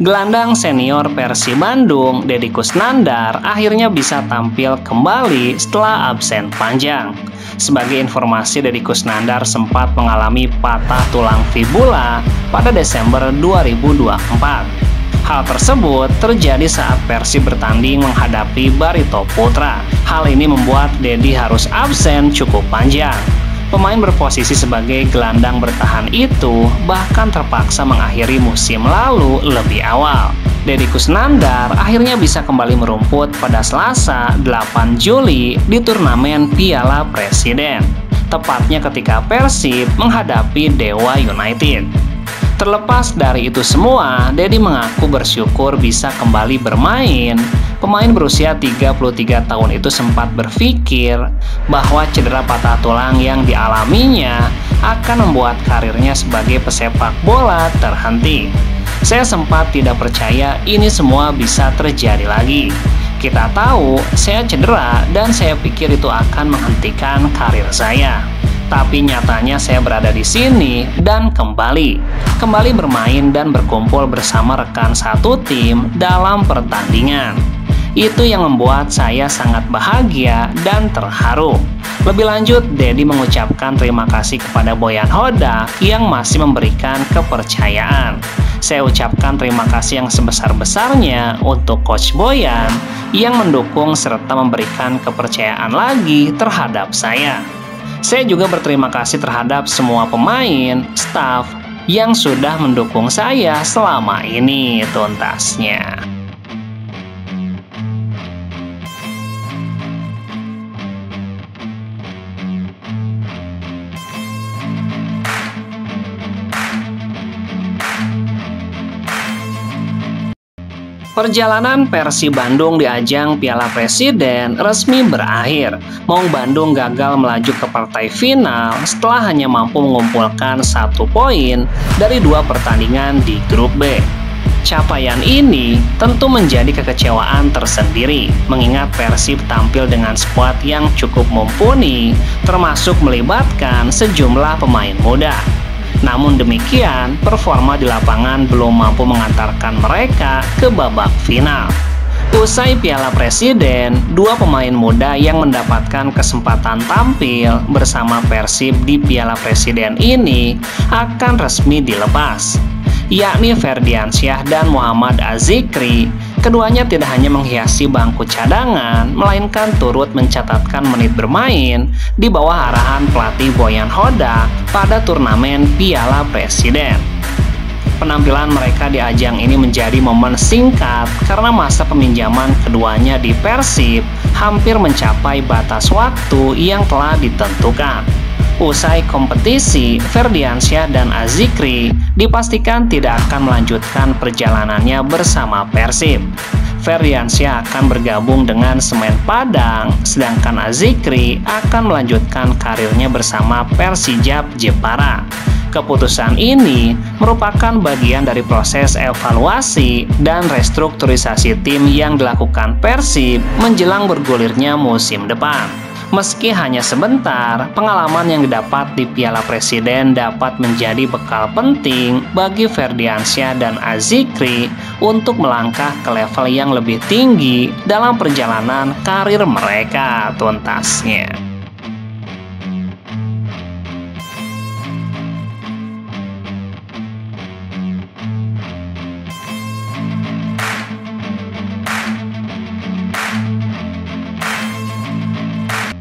Gelandang senior Persib Bandung, Deddy Kusnandar, akhirnya bisa tampil kembali setelah absen panjang. Sebagai informasi, Deddy Kusnandar sempat mengalami patah tulang fibula pada Desember 2024. Hal tersebut terjadi saat Persib bertanding menghadapi Barito Putra. Hal ini membuat Deddy harus absen cukup panjang. Pemain berposisi sebagai gelandang bertahan itu bahkan terpaksa mengakhiri musim lalu lebih awal. Deddy Kusnandar akhirnya bisa kembali merumput pada Selasa 8 Juli di turnamen Piala Presiden, tepatnya ketika Persib menghadapi Dewa United. Terlepas dari itu semua, Deddy mengaku bersyukur bisa kembali bermain. Pemain berusia 33 tahun itu sempat berpikir bahwa cedera patah tulang yang dialaminya akan membuat karirnya sebagai pesepak bola terhenti. Saya sempat tidak percaya ini semua bisa terjadi lagi. Kita tahu saya cedera dan saya pikir itu akan menghentikan karir saya. Tapi nyatanya saya berada di sini dan kembali bermain dan berkumpul bersama rekan satu tim dalam pertandingan. Itu yang membuat saya sangat bahagia dan terharu. Lebih lanjut, Deddy mengucapkan terima kasih kepada Boyan Hodak yang masih memberikan kepercayaan. Saya ucapkan terima kasih yang sebesar-besarnya untuk Coach Boyan yang mendukung serta memberikan kepercayaan lagi terhadap saya. Saya juga berterima kasih terhadap semua pemain, staf yang sudah mendukung saya selama ini, tuntasnya. Perjalanan Persib Bandung di ajang Piala Presiden resmi berakhir. Maung Bandung gagal melaju ke partai final setelah hanya mampu mengumpulkan 1 poin dari 2 pertandingan di grup B. Capaian ini tentu menjadi kekecewaan tersendiri, mengingat Persib tampil dengan skuad yang cukup mumpuni, termasuk melibatkan sejumlah pemain muda. Namun demikian, performa di lapangan belum mampu mengantarkan mereka ke babak final. Usai Piala Presiden, 2 pemain muda yang mendapatkan kesempatan tampil bersama Persib di Piala Presiden ini akan resmi dilepas, yakni Ferdiansyah dan Muhammad Azikri. Keduanya tidak hanya menghiasi bangku cadangan, melainkan turut mencatatkan menit bermain di bawah arahan pelatih Boyan Hodak pada turnamen Piala Presiden. Penampilan mereka di ajang ini menjadi momen singkat karena masa peminjaman keduanya di Persib hampir mencapai batas waktu yang telah ditentukan. Usai kompetisi, Ferdiansyah dan Azikri dipastikan tidak akan melanjutkan perjalanannya bersama Persib. Ferdiansyah akan bergabung dengan Semen Padang, sedangkan Azikri akan melanjutkan karirnya bersama Persijap Jepara. Keputusan ini merupakan bagian dari proses evaluasi dan restrukturisasi tim yang dilakukan Persib menjelang bergulirnya musim depan. Meski hanya sebentar, pengalaman yang didapat di Piala Presiden dapat menjadi bekal penting bagi Ferdiansyah dan Azikri untuk melangkah ke level yang lebih tinggi dalam perjalanan karir mereka, tuntasnya.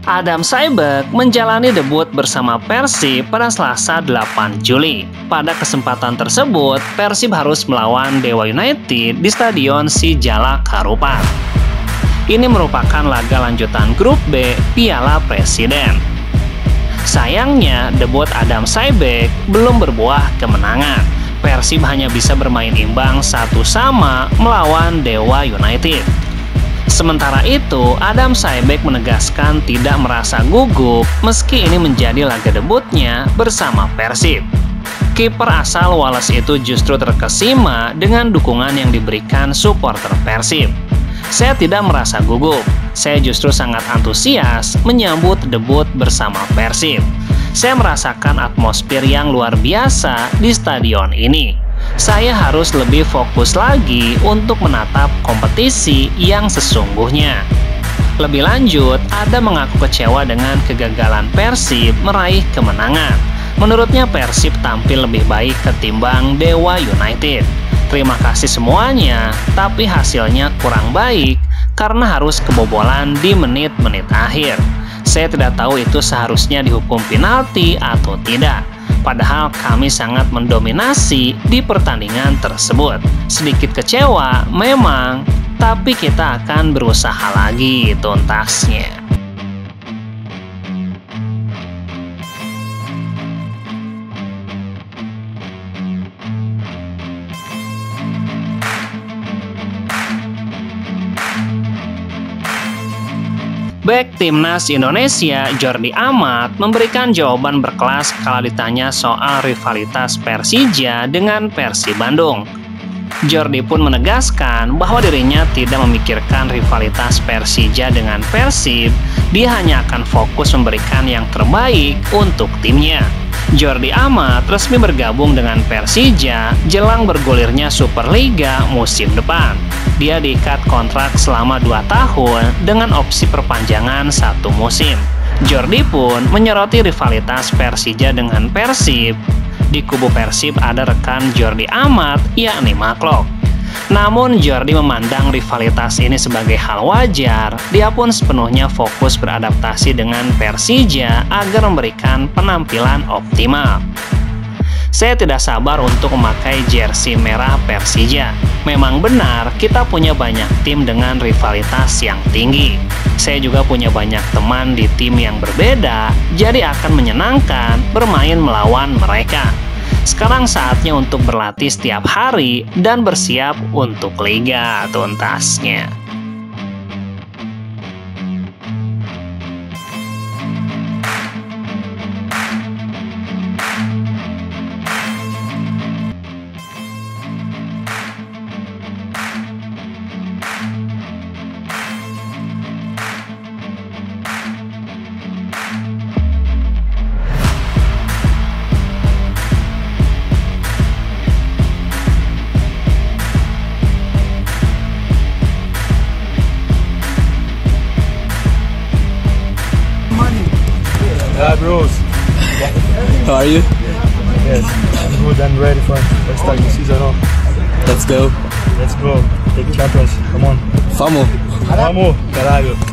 Adam Saibek menjalani debut bersama Persib pada Selasa 8 Juli. Pada kesempatan tersebut, Persib harus melawan Dewa United di Stadion Sijalak Harupat. Ini merupakan laga lanjutan grup B Piala Presiden. Sayangnya, debut Adam Saibek belum berbuah kemenangan. Persib hanya bisa bermain imbang 1-1 melawan Dewa United. Sementara itu, Adam Saibek menegaskan tidak merasa gugup meski ini menjadi laga debutnya bersama Persib. Kiper asal Wallace itu justru terkesima dengan dukungan yang diberikan supporter Persib. Saya tidak merasa gugup, saya justru sangat antusias menyambut debut bersama Persib. Saya merasakan atmosfer yang luar biasa di stadion ini. Saya harus lebih fokus lagi untuk menatap kompetisi yang sesungguhnya. Lebih lanjut, Ada mengaku kecewa dengan kegagalan Persib meraih kemenangan. Menurutnya Persib tampil lebih baik ketimbang Dewa United. Terima kasih semuanya, tapi hasilnya kurang baik karena harus kebobolan di menit-menit akhir. Saya tidak tahu itu seharusnya dihukum penalti atau tidak. Padahal kami sangat mendominasi di pertandingan tersebut. Sedikit kecewa memang, tapi kita akan berusaha lagi tuntasnya. Bek Timnas Indonesia Jordi Amat memberikan jawaban berkelas kala ditanya soal rivalitas Persija dengan Persib Bandung. Jordi pun menegaskan bahwa dirinya tidak memikirkan rivalitas Persija dengan Persib, dia hanya akan fokus memberikan yang terbaik untuk timnya. Jordi Amat resmi bergabung dengan Persija jelang bergulirnya Superliga musim depan. Dia diikat kontrak selama 2 tahun dengan opsi perpanjangan 1 musim. Jordi pun menyoroti rivalitas Persija dengan Persib. Di kubu Persib ada rekan Jordi Amat, yakni Maklok. Namun Jordi memandang rivalitas ini sebagai hal wajar. Dia pun sepenuhnya fokus beradaptasi dengan Persija agar memberikan penampilan optimal. Saya tidak sabar untuk memakai jersey merah Persija. Memang benar, kita punya banyak tim dengan rivalitas yang tinggi. Saya juga punya banyak teman di tim yang berbeda, jadi akan menyenangkan bermain melawan mereka. Sekarang saatnya untuk berlatih setiap hari dan bersiap untuk liga tuntasnya. Hi bros. How are you? Yes, I'm good and ready for start the season off. Let's go. Let's go. Take champions. Come on. Vamos. Vamos, caralho.